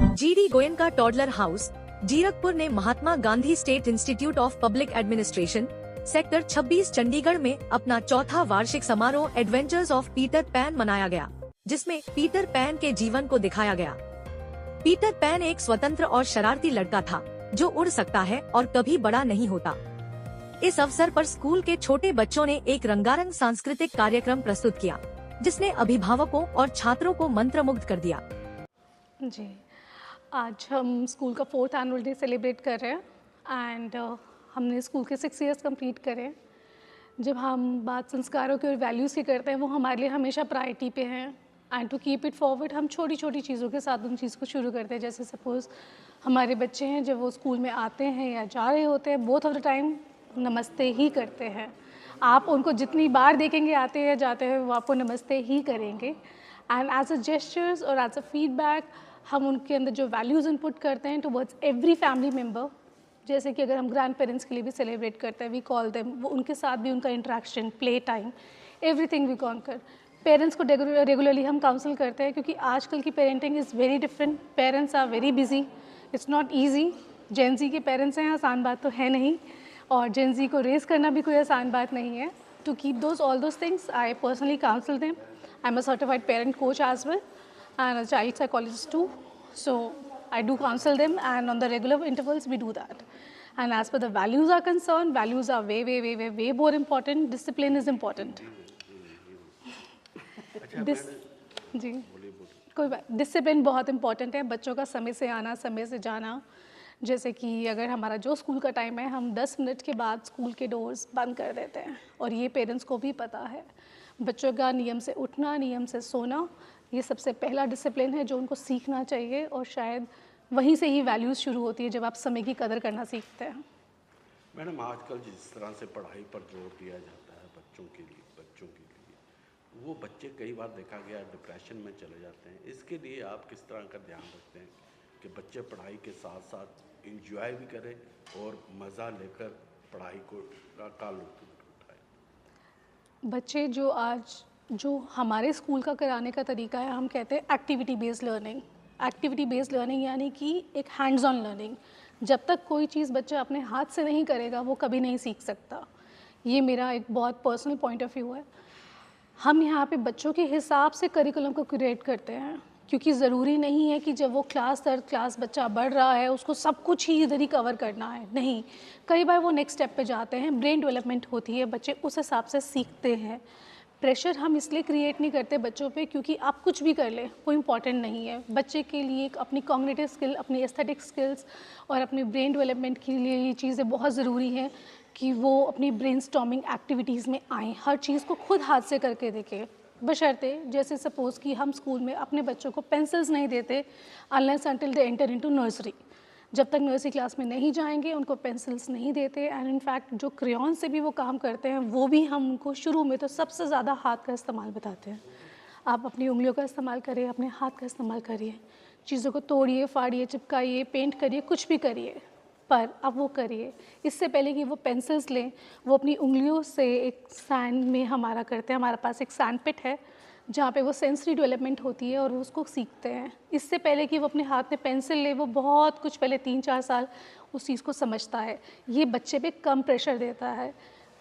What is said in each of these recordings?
GD Goenka toddler house Zirakpur ने Mahatma Gandhi state institute of public administration sector 26 Chandigarh में अपना चौथा वार्षिक समारोह एडवेंचर्स ऑफ पीटर पैन मनाया गया, जिसमें पीटर पैन के जीवन को दिखाया गया। पीटर पैन एक स्वतंत्र और शरारती लड़का था जो उड़ सकता है और कभी बड़ा नहीं होता। इस अवसर पर स्कूल के छोटे बच्चों ने एक रंगारंग सांस्कृतिक कार्यक्रम प्रस्तुत किया, जिसने अभिभावकों और छात्रों को मंत्रमुग्ध कर दिया। जी, आज हम स्कूल का 4th एनुअल डे सेलिब्रेट कर रहे हैं एंड हमने स्कूल के 6 इयर्स कंप्लीट करे। जब हम बात संस्कारों की और वैल्यूज़ की करते हैं, वो हमारे लिए हमेशा प्रायोरिटी पे हैं and to keep it forward हम छोटी छोटी चीज़ों के साथ उन चीज़ को शुरू करते हैं। जैसे सपोज़ हमारे बच्चे हैं, जब वो स्कूल में आते हैं या जा रहे होते हैं, बोथ ऑफ द टाइम नमस्ते ही करते हैं। आप उनको जितनी बार देखेंगे आते हैं जाते हैं, वो आपको नमस्ते ही करेंगे। एंड एज अ जेस्चर्स और एज अ फीडबैक हम उनके अंदर जो वैल्यूज़ इनपुट करते हैं टुवर्ड्स एवरी फैमिली मेम्बर। जैसे कि अगर हम ग्रैंड पेरेंट्स के लिए भी सेलिब्रेट करते हैं, वी कॉल देम, वो उनके साथ भी उनका interaction, play time, everything we conquer. Parents को रेगुलरली हम काउंसिल करते हैं, क्योंकि आजकल की parenting is very different. Parents are very busy, it's not easy. Gen Z के पेरेंट्स हैं, आसान बात तो है नहीं, और जेन ज़ी को रेज़ करना भी कोई आसान बात नहीं है। To keep all those things I personally counsel them. I am a certified parent coach as well and a child psychologist too, so I do counsel them, and on the regular intervals we do that. And as per the values are concerned, values are way more important. Discipline is important. जी, कोई बात, discipline बहुत important है। बच्चों का समय से आना, समय से जाना। जैसे कि अगर हमारा जो स्कूल का टाइम है, हम 10 मिनट के बाद स्कूल के डोर्स बंद कर देते हैं, और ये पेरेंट्स को भी पता है। बच्चों का नियम से उठना, नियम से सोना, ये सबसे पहला डिसिप्लिन है जो उनको सीखना चाहिए, और शायद वहीं से ही वैल्यूज़ शुरू होती है, जब आप समय की कदर करना सीखते हैं। मैडम, आजकल जिस तरह से पढ़ाई पर जोर दिया जाता है बच्चों के लिए, वो बच्चे कई बार देखा गया डिप्रेशन में चले जाते हैं। इसके लिए आप किस तरह का ध्यान रखते हैं कि बच्चे पढ़ाई के साथ साथ इंजॉय भी करें और मज़ा लेकर पढ़ाई का लुत्फ़ उठाएं? बच्चे जो हमारे स्कूल का कराने का तरीका है, हम कहते हैं activity based learning. Activity based learning यानी कि एक हैंड्स ऑन लर्निंग। जब तक कोई चीज़ बच्चा अपने हाथ से नहीं करेगा, वो कभी नहीं सीख सकता। ये मेरा एक बहुत पर्सनल पॉइंट ऑफ व्यू है। हम यहाँ पे बच्चों के हिसाब से करिकुलम को क्रिएट करते हैं, क्योंकि ज़रूरी नहीं है कि जब वो क्लास दर क्लास बच्चा बढ़ रहा है, उसको सब कुछ ही इधर ही कवर करना है। नहीं, कई बार वो नेक्स्ट स्टेप पे जाते हैं, ब्रेन डेवलपमेंट होती है, बच्चे उस हिसाब से सीखते हैं। प्रेशर हम इसलिए क्रिएट नहीं करते बच्चों पे, क्योंकि आप कुछ भी कर लें वो इम्पॉर्टेंट नहीं है। बच्चे के लिए अपनी कॉग्निटिव स्किल, अपनी एस्थेटिक स्किल्स और अपने ब्रेन डेवलपमेंट के लिए ये चीज़ें बहुत ज़रूरी हैं कि वो अपनी ब्रेनस्टॉर्मिंग एक्टिविटीज़ में आएँ, हर चीज़ को खुद हाथ से करके देखें। बशर्ते, जैसे सपोज़ कि हम स्कूल में अपने बच्चों को पेंसिल्स नहीं देते unless until they enter into nursery. जब तक नर्सरी क्लास में नहीं जाएंगे उनको पेंसिल्स नहीं देते। एंड इनफैक्ट जो क्रेयॉन से भी वो काम करते हैं, वो भी हम उनको शुरू में तो सबसे ज़्यादा हाथ का इस्तेमाल बताते हैं। आप अपनी उंगलियों का इस्तेमाल करिए, अपने हाथ का इस्तेमाल करिए, चीज़ों को तोड़िए, फाड़िए, चिपकाइए, पेंट करिए, कुछ भी करिए, पर अब वो करिए। इससे पहले कि वो पेंसिल्स लें, वो अपनी उंगलियों से एक सैंड में हमारा करते हैं। हमारे पास एक सैंड पिट है जहाँ पे वो सेंसरी डेवलपमेंट होती है और वो उसको सीखते हैं। इससे पहले कि वो अपने हाथ में पेंसिल ले, वो बहुत कुछ पहले 3-4 साल उस चीज़ को समझता है। ये बच्चे पे कम प्रेशर देता है।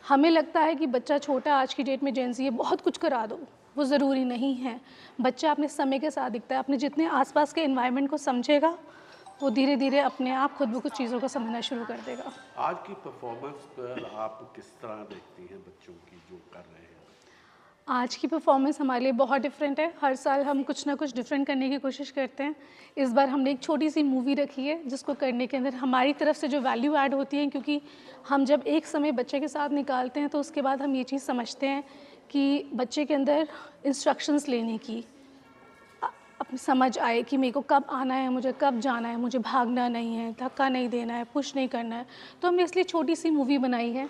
हमें लगता है कि बच्चा छोटा, आज की डेट में जेन ज़ी है, बहुत कुछ करा दो, वो ज़रूरी नहीं है। बच्चा अपने समय के साथ दिखता है। अपने जितने आसपास के एनवायरनमेंट को समझेगा, वो धीरे धीरे अपने आप खुद ब कुछ चीज़ों को समझना शुरू कर देगा। आज की परफॉर्मेंस पर आप किस तरह देखती हैं बच्चों की जो कर रहे हैं? आज की परफॉर्मेंस हमारे लिए बहुत डिफरेंट है। हर साल हम कुछ ना कुछ डिफरेंट करने की कोशिश करते हैं। इस बार हमने एक छोटी सी मूवी रखी है, जिसको करने के अंदर हमारी तरफ से जो वैल्यू ऐड होती है, क्योंकि हम जब एक समय बच्चे के साथ निकालते हैं तो उसके बाद हम ये चीज़ समझते हैं कि बच्चे के अंदर इंस्ट्रक्शंस लेने की अपनी समझ आए कि मेरे को कब आना है, मुझे कब जाना है, मुझे भागना नहीं है, धक्का नहीं देना है, पुश नहीं करना है। तो हमने इसलिए छोटी सी मूवी बनाई है,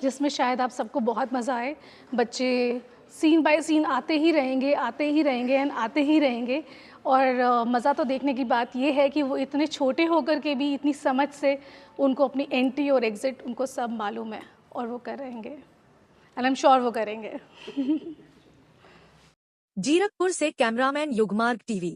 जिसमें शायद आप सबको बहुत मज़ा आए। बच्चे सीन बाय सीन आते ही रहेंगे एंड आते ही रहेंगे। और मज़ा तो देखने की बात ये है कि वो इतने छोटे होकर के भी इतनी समझ से उनको अपनी एंट्री और एग्ज़िट उनको सब मालूम है, और वो करेंगे, एंड आई एम श्योर वो करेंगे। जीरकपुर से कैमरामैन युगमार्ग टीवी।